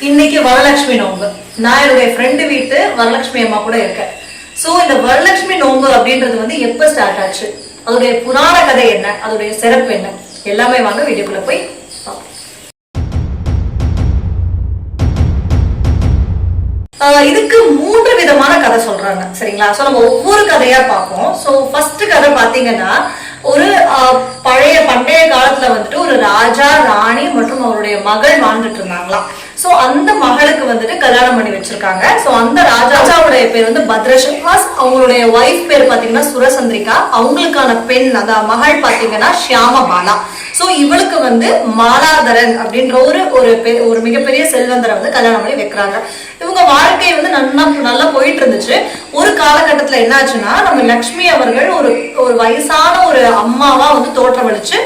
இன்னைக்கு வரலட்சுமி நோம்பு. நான் என்னுடைய ஃப்ரெண்டு வீட்டு வரலட்சுமி அம்மா கூட இருக்கேன். சோ இந்த வரலட்சுமி நோம்பு அப்படின்றது வந்து எப்ப ஸ்டார்ட் ஆச்சு, அதோடைய புராண கதை என்ன, அதோடைய சிறப்பு என்ன, எல்லாமே வாங்க வீடியோக்குள்ள போய் பார்ப்போம். இதுக்கு 3 விதமான கதை சொல்றாங்க, சரிங்களா? சோ நம்ம ஒவ்வொரு கதையா பார்ப்போம். சோ ஃபர்ஸ்ட் கதை பாத்தீங்கன்னா, ஒரு பண்டைய காலத்துல வந்துட்டு ஒரு ராஜா ராணி மற்றும் அவருடைய மகள் வாழ்ந்துட்டு இருந்தாங்களாம். சோ அந்த மகளுக்கு வந்துட்டு கல்யாணம் பண்ணி வச்சிருக்காங்க. சோ அந்த ராஜாவுடைய பேர் வந்து பத்ரஷவாஸ், அவங்களுடைய ஒய்ஃப் பேர் பாத்தீங்கன்னா சுரசந்திரிகா, அவங்களுக்கான பெண் அதாவது மகள் பாத்தீங்கன்னா ஷியாமபாலா. சோ இவளுக்கு வந்து மாலாதரன் அப்படின்ற ஒரு மிகப்பெரிய செல்வந்தரை வந்து கல்யாணம் பண்ணி வைக்கிறாங்க. இவங்க வாழ்க்கை வந்து நல்லா போயிட்டு இருந்துச்சு. ஒரு காலகட்டத்துல என்ன ஆச்சுன்னா, நம்ம லக்ஷ்மி அவர்கள் ஒரு வயசான ஒரு அம்மாவா வந்து தோற்றமளிச்சு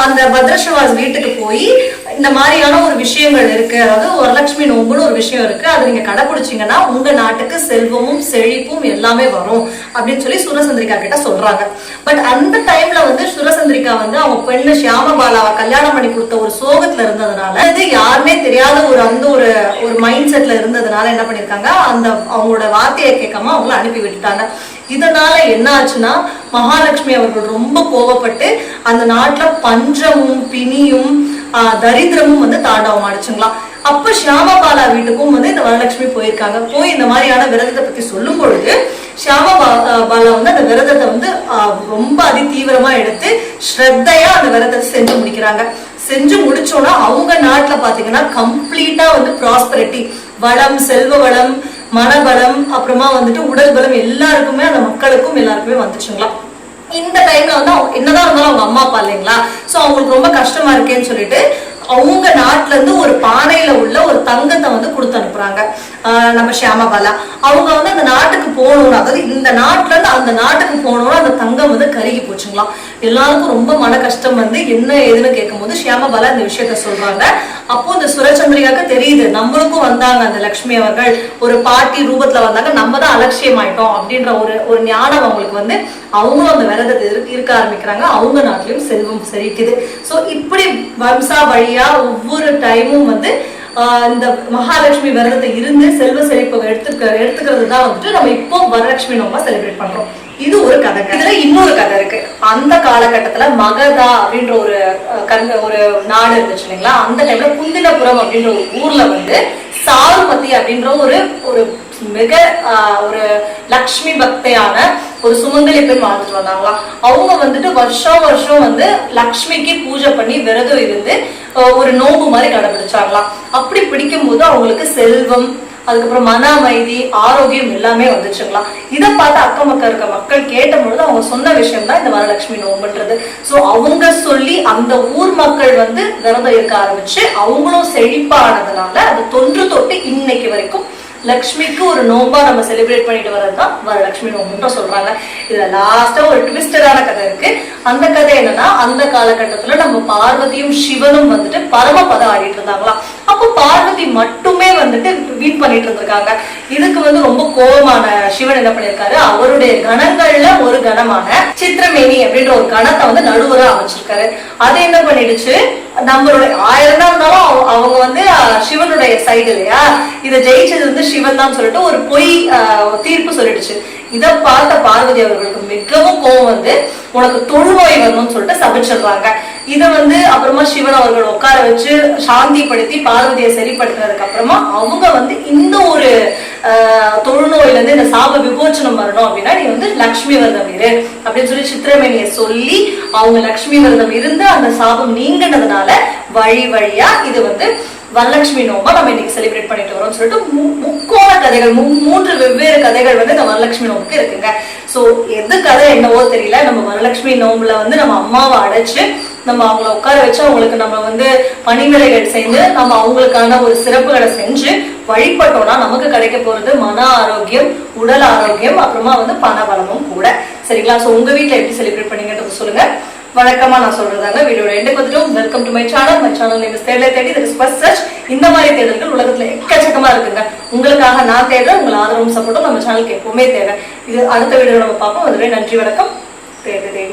அந்த பத்ரஷவாஸ் வீட்டுக்கு போய் இந்த மாதிரியான ஒரு விஷயங்கள் இருக்கு, அதாவது வரலட்சுமி நோம்புன்னு ஒரு விஷயம் இருக்கு, அதை நீங்க கடைபிடிச்சீங்கன்னா உங்க நாட்டுக்கு செல்வமும் செழிப்பும் எல்லாமே வரும் அப்படின்னு சொல்லி சுரசந்திரிகா கிட்ட சொல்றாங்க. பட் அந்த டைம்ல வந்து சுரசந்திரிகா வந்து அவங்க பெண்ணு ஷியாமபாலாவை கல்யாணம் பண்ணி கொடுத்த ஒரு சோகத்துல இருந்ததுனால, அது யாருமே தெரியாத ஒரு மைண்ட் செட்ல இருந்ததுனால என்ன பண்ணிருக்காங்க, அவங்களோட வார்த்தையை கேட்காம அவங்கள அனுப்பி விட்டுட்டாங்க. இதனால என்ன ஆச்சுன்னா, மகாலட்சுமி அவர்கள் ரொம்ப கோபப்பட்டு அந்த நாட்டுல பஞ்சமும் பிணியும் தரித்திரமும் வந்து தாண்டவம் அடிச்சுங்களாம். அப்ப ஷியாமபாலா வீட்டுக்கும் வந்து இந்த வரலட்சுமி போயிருக்காங்க. போய் இந்த மாதிரியான விரதத்தை பத்தி சொல்லும் பொழுது ஷியாமபாலா வந்து அந்த விரதத்தை வந்து ரொம்ப தீவிரமா எடுத்து ஸ்ரத்தையா அந்த விரதத்தை செஞ்சு முடிக்கிறாங்க. செஞ்சு முடிச்சோன்னா அவங்க நாட்டுல பாத்தீங்கன்னா கம்ப்ளீட்டா வந்து ப்ராஸ்பரிட்டி, வளம், செல்வ வளம், மனபலம், அப்புறமா வந்துட்டு உடல் பலம் எல்லாருக்குமே, அந்த மக்களுக்கும் எல்லாருக்குமே வந்துச்சுங்களாம். இந்த டைம்ல வந்து என்னதான் இருந்தாலும் அவங்க அம்மா அப்பா இல்லைங்களா, சோ அவங்களுக்கு ரொம்ப கஷ்டமா இருக்கேன்னு சொல்லிட்டு அவங்க நாட்டுல இருந்து ஒரு பானையில உள்ள ஒரு தங்கத்தை வந்து கொடுத்து அனுப்புறாங்க நம்ம ஷியாமபாலா. அவங்க வந்து அந்த நாட்டுக்கு போகணும்னு, அதாவது இந்த நாட்டுல இருந்து அந்த நாட்டுக்கு போகணும்னு அந்த தங்கம் வந்து கருகி போச்சுங்களாம். எல்லாருக்கும் ரொம்ப மன கஷ்டம் வந்து என்ன ஏதுன்னு கேட்கும் போது ஷியாமபாலா இந்த விஷயத்த சொல்றாங்க. அப்போ இந்த சுரச்சந்திரிகாக்கு தெரியுது, நம்மளுக்கும் வந்தாங்க அந்த லக்ஷ்மி அவர்கள் ஒரு பாட்டி ரூபத்துல வந்தாங்க, நம்ம தான் அலட்சியம் ஆயிட்டோம் அப்படின்ற ஒரு ஞானம் அவங்களுக்கு வந்து அவங்களும் அந்த விரதத்தை இருக்க ஆரம்பிக்கிறாங்க. அவங்க நாட்டிலையும் செல்வம் செழிக்குது. சோ இப்படி வம்சா வழியா ஒவ்வொரு டைமும் வந்து இந்த மகாலட்சுமி விரதத்தை இருந்து செல்வ செழிப்பை எடுத்துக்கிறது தான் வந்துட்டு நம்ம இப்போ வரலட்சுமி நோம்பா செலிப்ரேட் பண்றோம். இது ஒரு கதை. இதுல இன்னொரு கதை இருக்கு. அந்த காலகட்டத்துல மகதா அப்படின்ற ஒரு நாடு இருந்துச்சு இல்லைங்களா, அந்த டைம்ல குந்தினபுரம் அப்படின்ற ஒரு ஊர்ல வந்து சாருமதி அப்படின்ற ஒரு மிக ஒரு லக்ஷ்மி பக்தையான ஒரு சுமங்கலி பெண் வாழ்ந்துட்டு வந்தாங்களாம். அவங்க வந்துட்டு வருஷம் வந்து லக்ஷ்மிக்கு பூஜை பண்ணி விரதம் இருந்து ஒரு நோம்பு மாதிரி கடைபிடிச்சாங்களாம். அப்படி பிடிக்கும் போது அவங்களுக்கு செல்வம், அதுக்கப்புறம் மன அமைதி, ஆரோக்கியம் எல்லாமே வந்துச்சுங்களாம். இதை பார்த்து அக்கம் பக்கம் இருக்க மக்கள் கேட்ட பொழுது அவங்க சொன்ன விஷயம் தான் இந்த வரலட்சுமி நோம்புன்றது. சோ அவங்க சொல்லி அந்த ஊர் மக்கள் வந்து விரதம் இருக்க ஆரம்பிச்சு அவங்களும் செழிப்பானதுனால அது தொன்று தொட்டு இன்னைக்கு வரைக்கும் லக்ஷ்மிக்கு ஒரு நோம்பா நம்ம செலிப்ரேட் பண்ணிட்டு வர்றதுதான் வரலட்சுமி நோம்புன்ற சொல்றாங்க. இதுல லாஸ்டா ஒரு ட்விஸ்டரான கதை இருக்கு. அந்த கதை என்னன்னா, அந்த காலகட்டத்துல நம்ம பார்வதியும் சிவனும் வந்துட்டு பரமபதம் ஆடிட்டு இருந்தாங்களாம். அப்போ பார்வதி மட்டுமே வந்துட்டு வீட் பண்ணிட்டு இருந்திருக்காங்க. இதுக்கு வந்து ரொம்ப கோபமான சிவன் என்ன பண்ணிருக்காரு, அவருடைய கணங்கள்ல ஒரு கணமான சித்திரமேனி அப்படின்ற ஒரு கணத்தை வந்து நடுவரா அமைச்சிருக்காரு. அது என்ன பண்ணிடுச்சு, நம்மளுடைய 1000 தான் இருந்தாலும் அவங்க வந்து சிவனுடைய சைடு இல்லையா, இதை ஜெயிச்சது வந்து சிவன் தான் சொல்லிட்டு ஒரு பொய் தீர்ப்பு சொல்லிடுச்சு. இதை பார்த்த பார்வதி அவர்களுக்கு மிகவும் கோபம் வந்து உனக்கு தொழுநோய் வரணும்னு சொல்லிட்டு சபிச்சிடுறாங்க. இதை வந்து அப்புறமா சிவன் அவர்கள் உட்கார வச்சு சாந்திப்படுத்தி பார்வதியை சரிப்படுத்தினதுக்கு அப்புறமா அவங்க வந்து இந்த ஒரு தொழுநோயில இருந்து இந்த சாப விமோச்சனம் வரணும் அப்படின்னா நீ வந்து லக்ஷ்மி விரதம் இரு அப்படின்னு சொல்லி சித்திரமேனியை சொல்லி அவங்க லக்ஷ்மி விரதம் இருந்து அந்த சாபம் நீங்கினதுனால வழியா இது வந்து வரலட்சுமி நோம்பா நம்ம இன்னைக்கு செலிப்ரேட் பண்ணிட்டு வரோம்னு சொல்லிட்டு முக்கோண கதைகள், 3 வெவ்வேறு கதைகள் வந்து இந்த வரலட்சுமி நோம்புக்கு இருக்குங்க. சோ எது கதை என்னவோ தெரியல, நம்ம வரலட்சுமி நோம்புல வந்து நம்ம அம்மாவை அடைச்சு நம்ம அவங்கள உட்கார வச்சு அவங்களுக்கு நம்ம வந்து பணிவிடைகள் செய்து நம்ம அவங்களுக்கான ஒரு சிறப்புகளை செஞ்சு வழிபட்டோம்னா நமக்கு கிடைக்க போறது மன ஆரோக்கியம், உடல் ஆரோக்கியம், அப்புறமா வந்து பண பலமும் கூட. சரிங்களா? சோ உங்க வீட்டுல எப்படி செலிப்ரேட் பண்ணீங்கன்றது சொல்லுங்க. வழக்கமா நான் சொல்றதாங்க வீடியோட எண்டுக்கு வந்துட்டோம். Welcome to my channel. My channel name is தேடலை தேடி, தட் இஸ் ஃபர்ஸ்ட் சர்ச். இந்த மாதிரி தேடல்கள் உலகத்துல எக்கச்சக்கமா இருக்குங்க. உங்களுக்காக நான் தேடுறேன். உங்கள் ஆதரவும் சப்போர்ட்டும் நம்ம சேனலுக்கு எப்பவுமே தேவை. இது அடுத்த வீடியோ நம்ம பார்ப்போம். அதுவே நன்றி, வணக்கம். தேடி